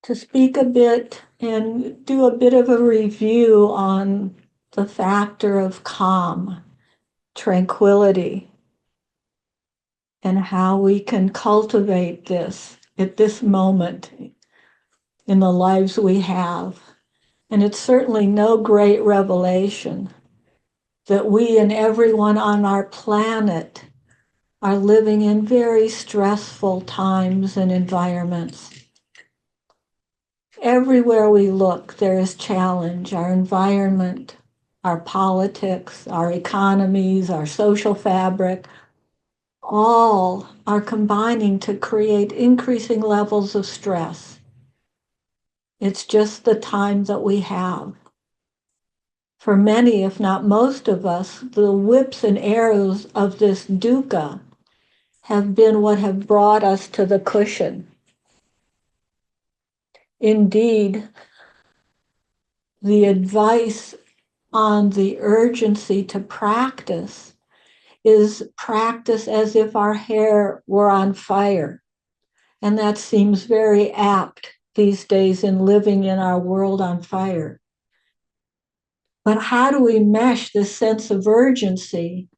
to speak a bit and do a bit of a review on the factor of calm, tranquility, and how we can cultivate this at this moment in the lives we have. And it's certainly no great revelation that we and everyone on our planet are living in very stressful times and environments. Everywhere we look, there is challenge. Our environment, our politics, our economies, our social fabric, all are combining to create increasing levels of stress. It's just the time that we have. For many, if not most of us, the whips and arrows of this dukkha have been what have brought us to the cushion. Indeed, the advice on the urgency to practice is practice as if our hair were on fire. And that seems very apt these days in living in our world on fire. But how do we mesh this sense of urgency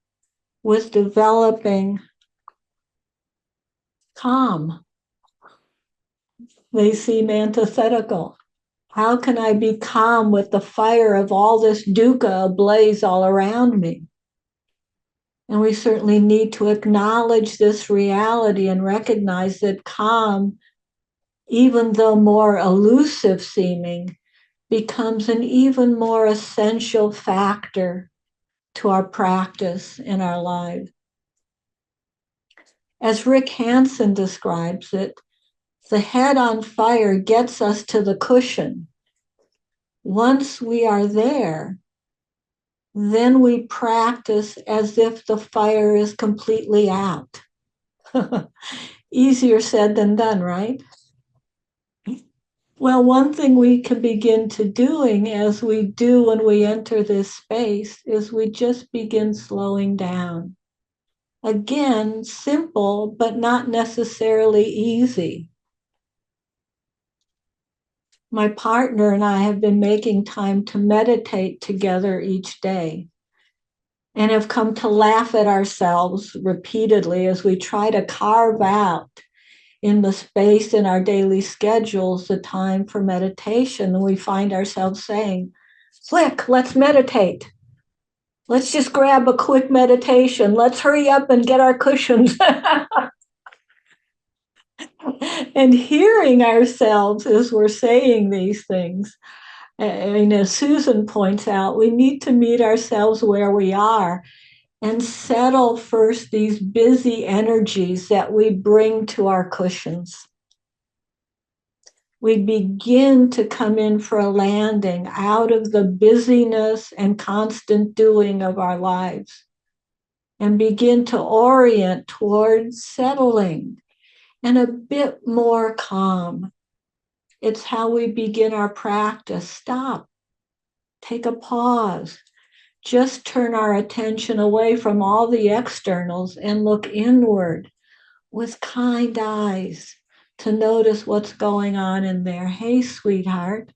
with developing calm? They seem antithetical. How can I be calm with the fire of all this dukkha ablaze all around me? And we certainly need to acknowledge this reality and recognize that calm, even though more elusive seeming, becomes an even more essential factor to our practice in our lives. As Rick Hansen describes it, the head on fire gets us to the cushion. Once we are there, then we practice as if the fire is completely out. Easier said than done, right? Well, one thing we can begin to doing as we do when we enter this space is we just begin slowing down. Again, simple, but not necessarily easy. My partner and I have been making time to meditate together each day and have come to laugh at ourselves repeatedly as we try to carve out in the space in our daily schedules the time for meditation. And we find ourselves saying, quick, let's meditate. Let's just grab a quick meditation. Let's hurry up and get our cushions. And hearing ourselves as we're saying these things, I mean, as Susan points out, we need to meet ourselves where we are and settle first these busy energies that we bring to our cushions. We begin to come in for a landing out of the busyness and constant doing of our lives and begin to orient towards settling and a bit more calm. It's how we begin our practice. Stop, take a pause, just turn our attention away from all the externals and look inward with kind eyes to notice what's going on in there. Hey, sweetheart.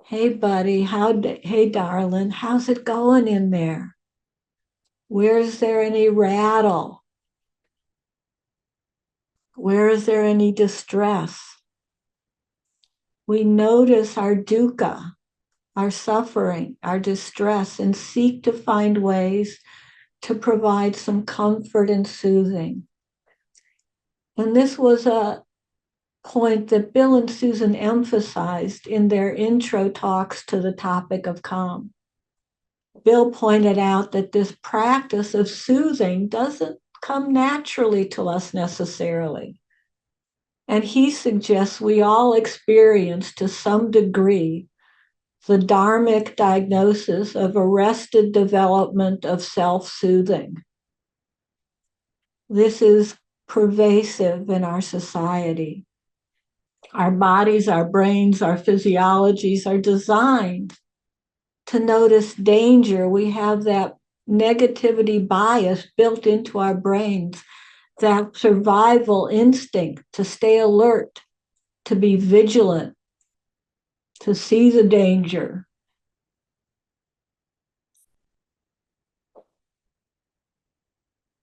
Hey, buddy. Hey, darling. How's it going in there? Where's there any rattle? Where is there any distress? We notice our dukkha, our suffering, our distress, and seek to find ways to provide some comfort and soothing. And this was a point that Bill and Susan emphasized in their intro talks to the topic of calm. Bill pointed out that this practice of soothing doesn't come naturally to us necessarily. And he suggests we all experience to some degree the dharmic diagnosis of arrested development of self-soothing. This is pervasive in our society. Our bodies, our brains, our physiologies are designed to notice danger. We have that negativity bias built into our brains, that survival instinct to stay alert, to be vigilant, to see the danger.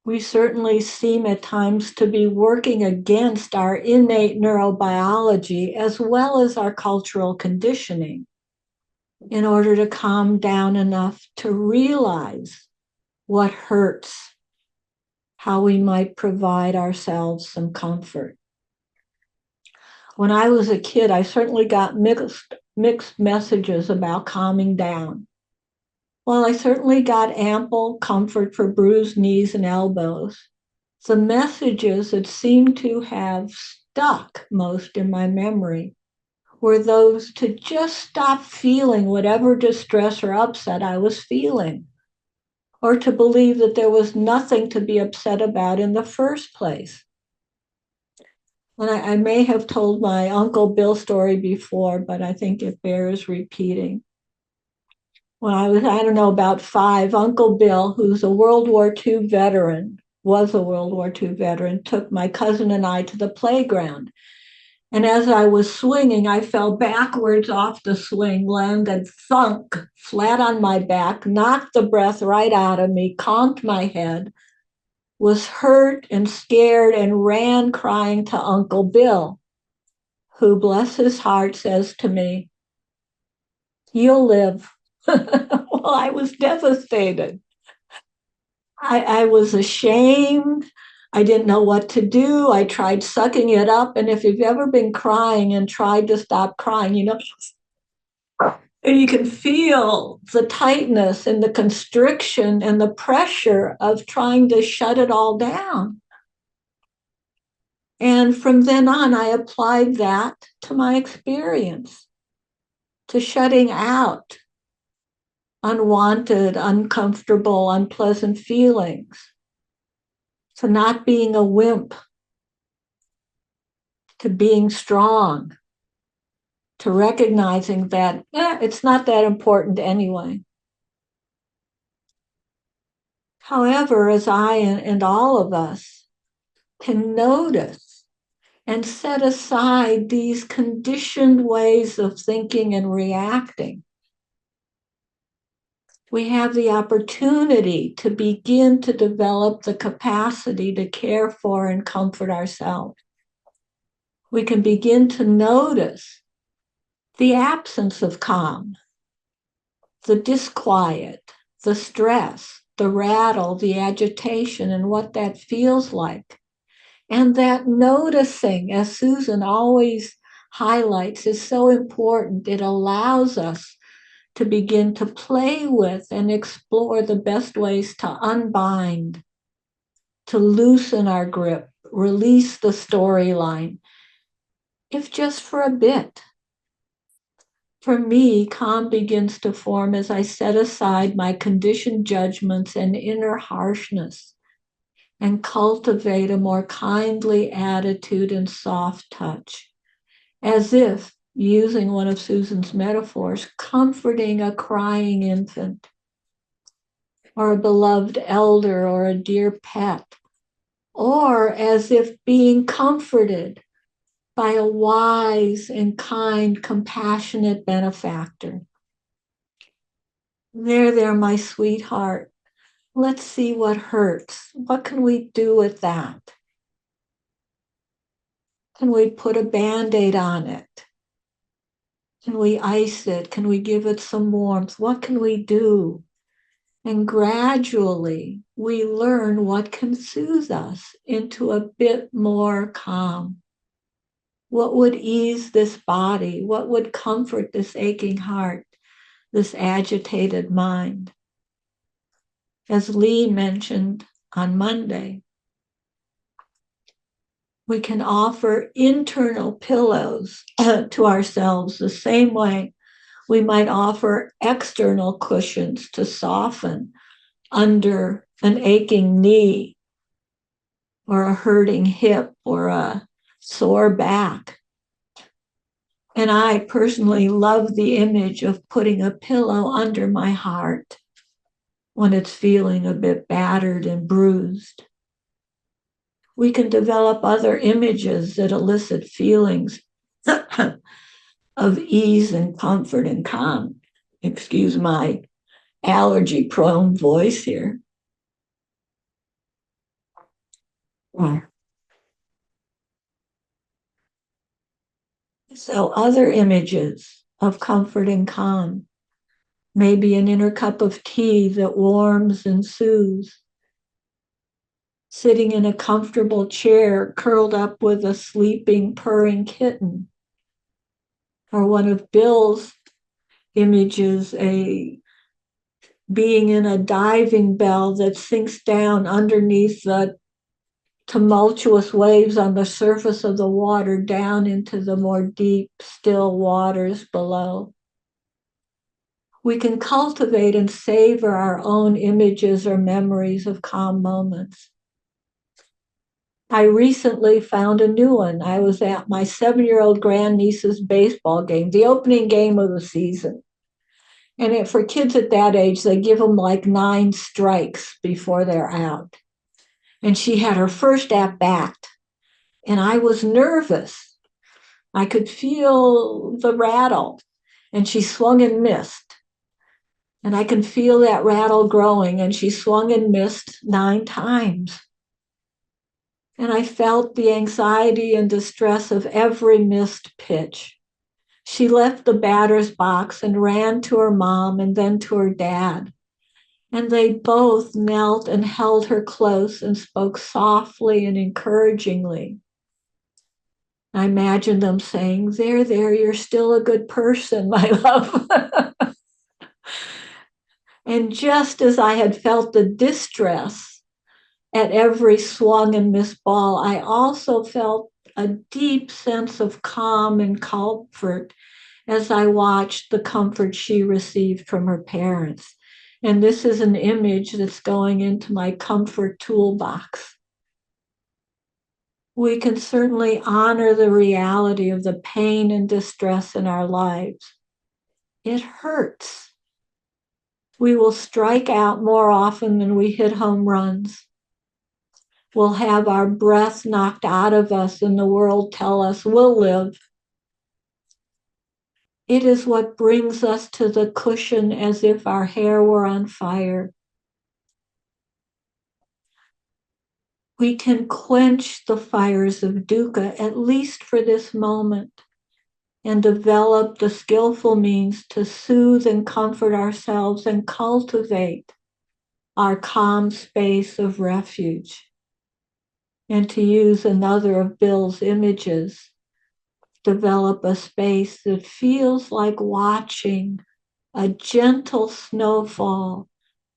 We certainly seem at times to be working against our innate neurobiology as well as our cultural conditioning in order to calm down enough to realize what hurts, how we might provide ourselves some comfort. When I was a kid, I certainly got mixed messages about calming down. While I certainly got ample comfort for bruised knees and elbows, the messages that seemed to have stuck most in my memory were those to just stop feeling whatever distress or upset I was feeling, or to believe that there was nothing to be upset about in the first place. And I may have told my Uncle Bill story before, but I think it bears repeating. When I was, I don't know, about 5, Uncle Bill, who's a World War II veteran, was a World War II veteran, took my cousin and I to the playground. And as I was swinging, I fell backwards off the swing, landed thunk flat on my back, knocked the breath right out of me, conked my head, was hurt and scared, and ran crying to Uncle Bill, who, bless his heart, says to me, "You'll live." Well, I was devastated. I was ashamed. I didn't know what to do. I tried sucking it up. And if you've ever been crying and tried to stop crying, and you can feel the tightness and the constriction and the pressure of trying to shut it all down. And from then on, I applied that to my experience, to shutting out unwanted, uncomfortable, unpleasant feelings, to not being a wimp, to being strong, to recognizing that it's not that important anyway. However, as I and all of us can notice and set aside these conditioned ways of thinking and reacting, we have the opportunity to begin to develop the capacity to care for and comfort ourselves. We can begin to notice the absence of calm, the disquiet, the stress, the rattle, the agitation, and what that feels like. And that noticing, as Susan always highlights, is so important. It allows us to begin to play with and explore the best ways to unbind, to loosen our grip, release the storyline, if just for a bit. For me, calm begins to form as I set aside my conditioned judgments and inner harshness and cultivate a more kindly attitude and soft touch, as if, using one of Susan's metaphors, comforting a crying infant, or a beloved elder, or a dear pet, or as if being comforted by a wise and kind, compassionate benefactor. There, my sweetheart. Let's see what hurts. What can we do with that? Can we put a Band-Aid on it? Can we ice it? Can we give it some warmth? What can we do? And gradually, we learn what can soothe us into a bit more calm. What would ease this body? What would comfort this aching heart, this agitated mind? As Lee mentioned on Monday, we can offer internal pillows to ourselves the same way we might offer external cushions to soften under an aching knee or a hurting hip or a sore back. And I personally love the image of putting a pillow under my heart when it's feeling a bit battered and bruised. We can develop other images that elicit feelings of ease and comfort and calm. Excuse my allergy prone voice here. So, other images of comfort and calm, maybe an inner cup of tea that warms and soothes, sitting in a comfortable chair curled up with a sleeping, purring kitten, or one of Bill's images, a being in a diving bell that sinks down underneath the tumultuous waves on the surface of the water down into the more deep, still waters below. We can cultivate and savor our own images or memories of calm moments. I recently found a new one. I was at my 7-year-old grandniece's baseball game, the opening game of the season. And for kids at that age, they give them like 9 strikes before they're out. And she had her first at bat, and I was nervous. I could feel the rattle, and she swung and missed. And I can feel that rattle growing, and she swung and missed 9 times. And I felt the anxiety and distress of every missed pitch. She left the batter's box and ran to her mom and then to her dad. And they both knelt and held her close and spoke softly and encouragingly. I imagine them saying, there, you're still a good person, my love. And just as I had felt the distress at every swung and missed ball, I also felt a deep sense of calm and comfort as I watched the comfort she received from her parents. And this is an image that's going into my comfort toolbox. We can certainly honor the reality of the pain and distress in our lives. It hurts. We will strike out more often than we hit home runs. We'll have our breath knocked out of us and the world tell us we'll live. It is what brings us to the cushion as if our hair were on fire. We can quench the fires of dukkha, at least for this moment, and develop the skillful means to soothe and comfort ourselves and cultivate our calm space of refuge. And to use another of Bill's images, develop a space that feels like watching a gentle snowfall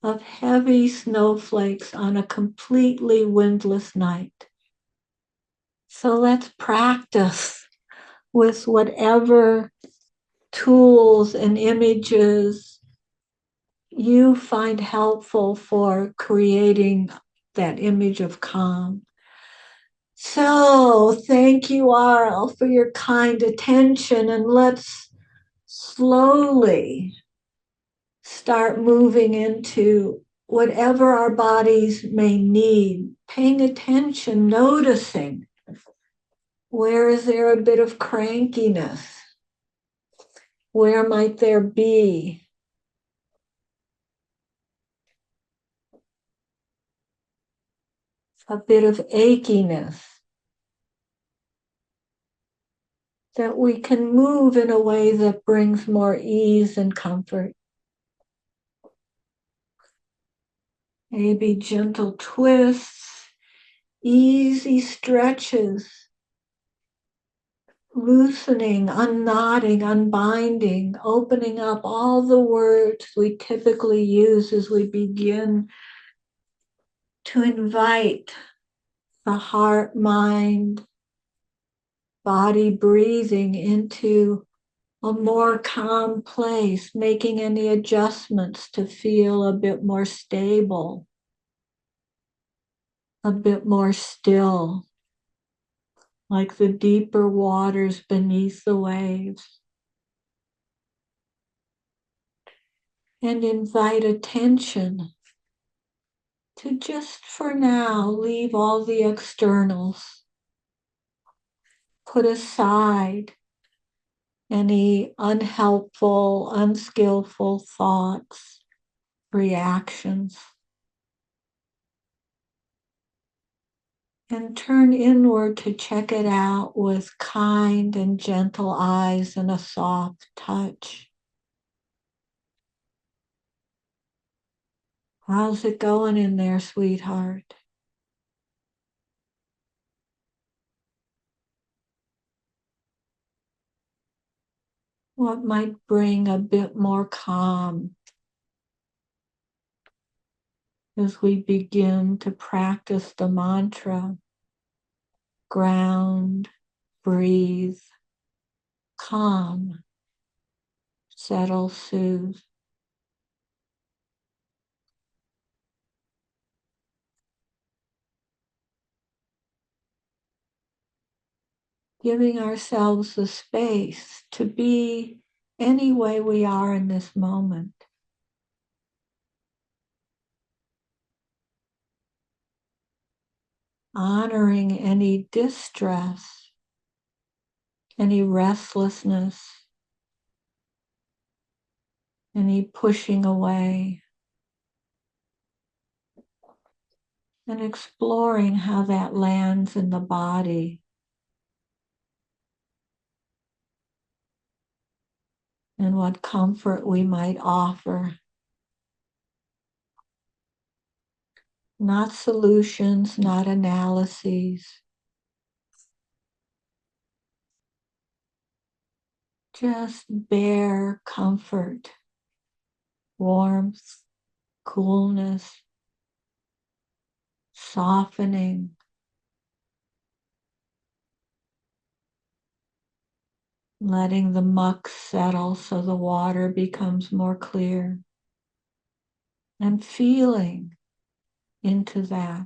of heavy snowflakes on a completely windless night. So let's practice with whatever tools and images you find helpful for creating that image of calm. So thank you, Arl, for your kind attention, and let's slowly start moving into whatever our bodies may need, paying attention, noticing where is there a bit of crankiness? Where might there be a bit of achiness? That we can move in a way that brings more ease and comfort. Maybe gentle twists, easy stretches, loosening, unknotting, unbinding, opening up all the words we typically use as we begin to invite the heart, mind, body breathing into a more calm place, making any adjustments to feel a bit more stable, a bit more still, like the deeper waters beneath the waves. And invite attention to just for now leave all the externals, put aside any unhelpful, unskillful thoughts, reactions, and turn inward to check it out with kind and gentle eyes and a soft touch. How's it going in there, sweetheart? What might bring a bit more calm as we begin to practice the mantra, ground, breathe, calm, settle, soothe. Giving ourselves the space to be any way we are in this moment. Honoring any distress, any restlessness, any pushing away, and exploring how that lands in the body and what comfort we might offer. Not solutions, not analyses, just bare comfort, warmth, coolness, softening, letting the muck settle so the water becomes more clear, and feeling into that.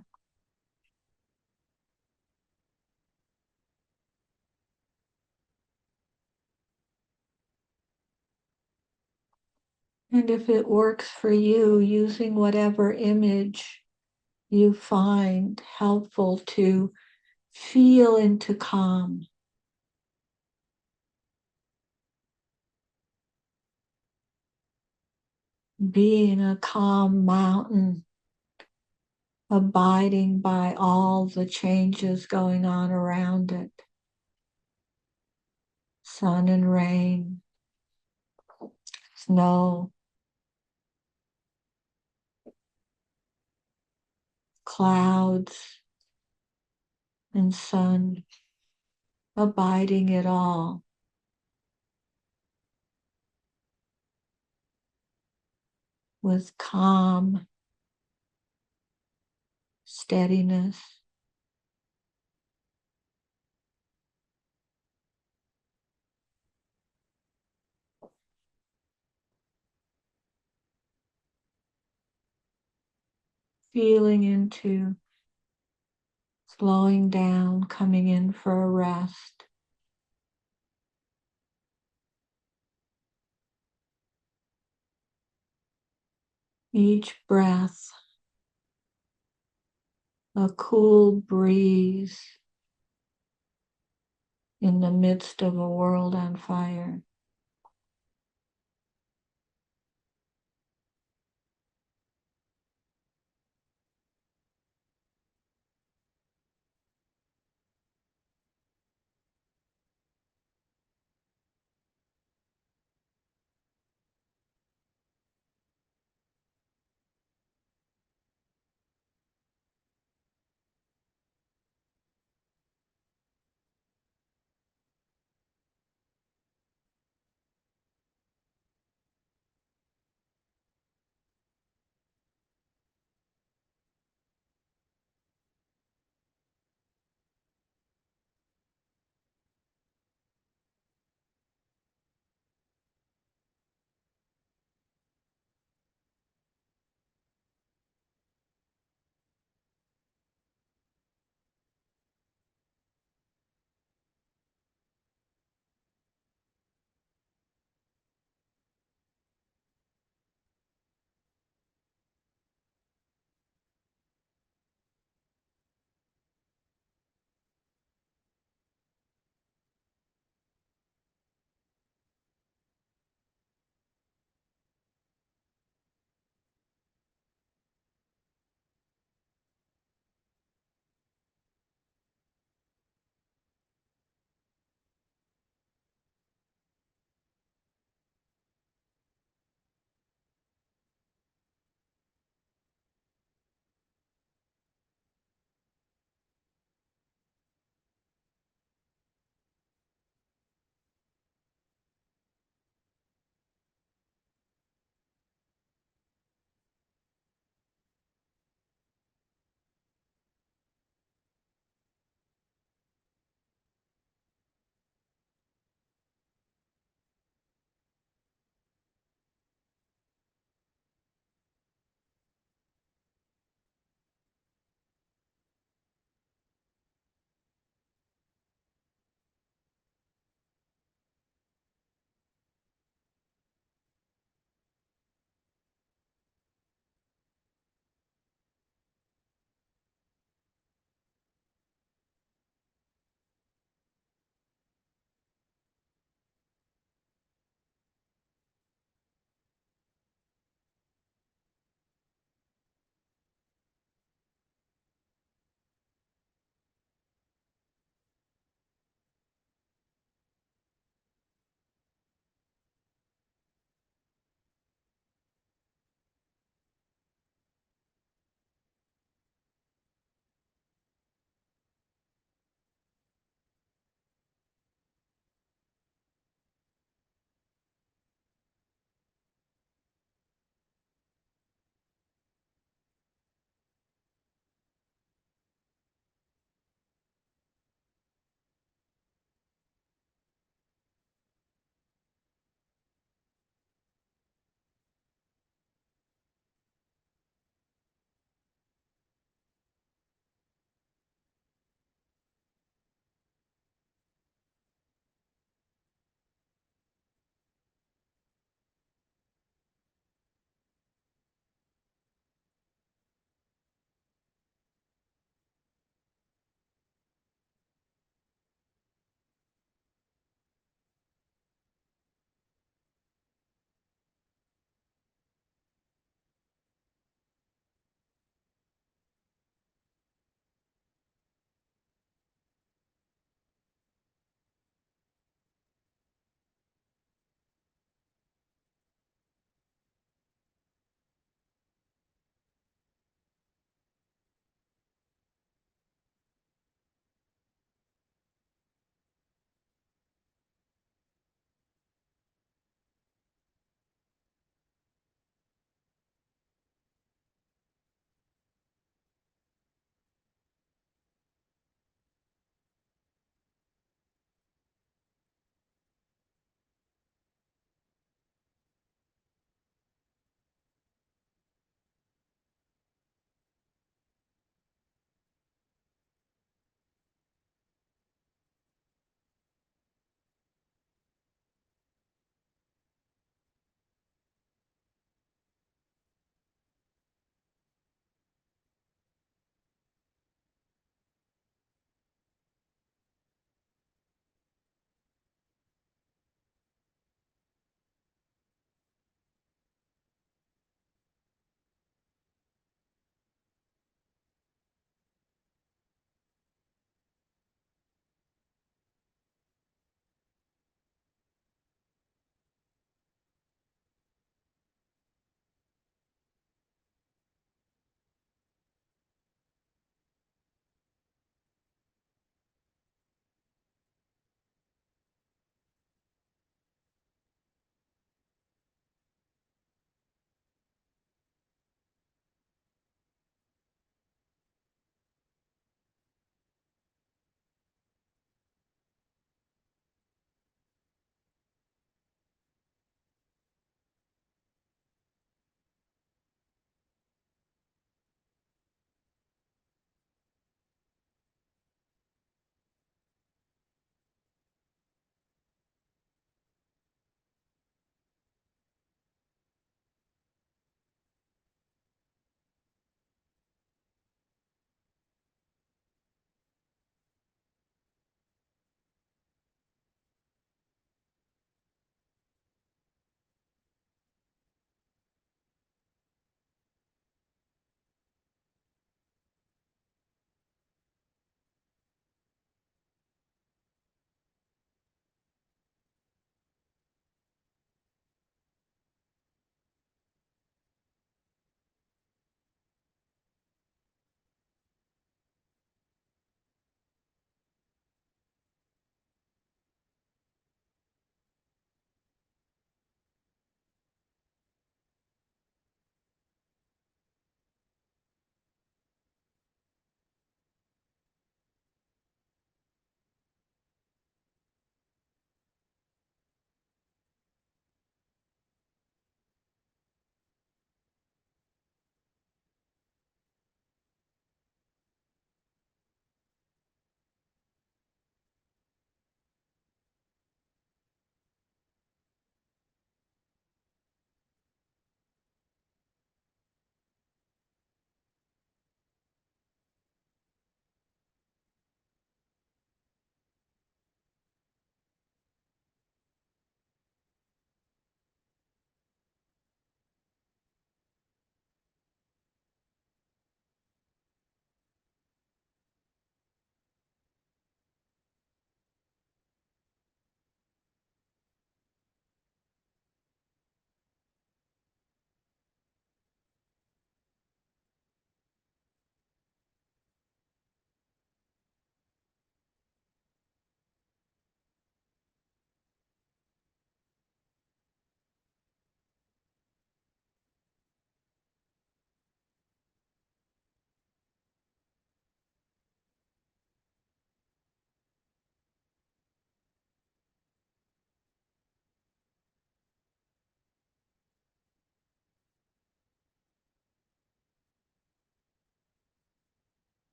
And if it works for you, using whatever image you find helpful to feel into calm. Being a calm mountain, abiding by all the changes going on around it. Sun and rain, snow, clouds and sun, abiding it all with calm, steadiness, feeling into slowing down, coming in for a rest. Each breath, a cool breeze in the midst of a world on fire.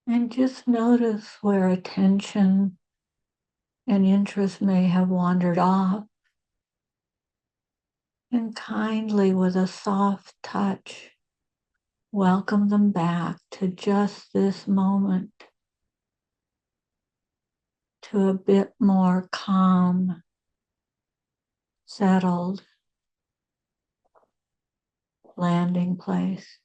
And just notice where attention and interest may have wandered off. And kindly, with a soft touch, welcome them back to just this moment, to a bit more calm, settled landing place.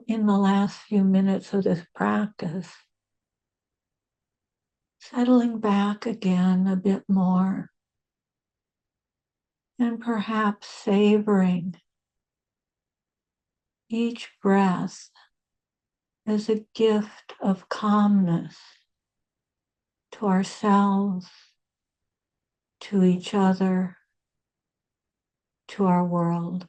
in the last few minutes of this practice, settling back again a bit more and perhaps savoring each breath as a gift of calmness to ourselves, to each other, to our world.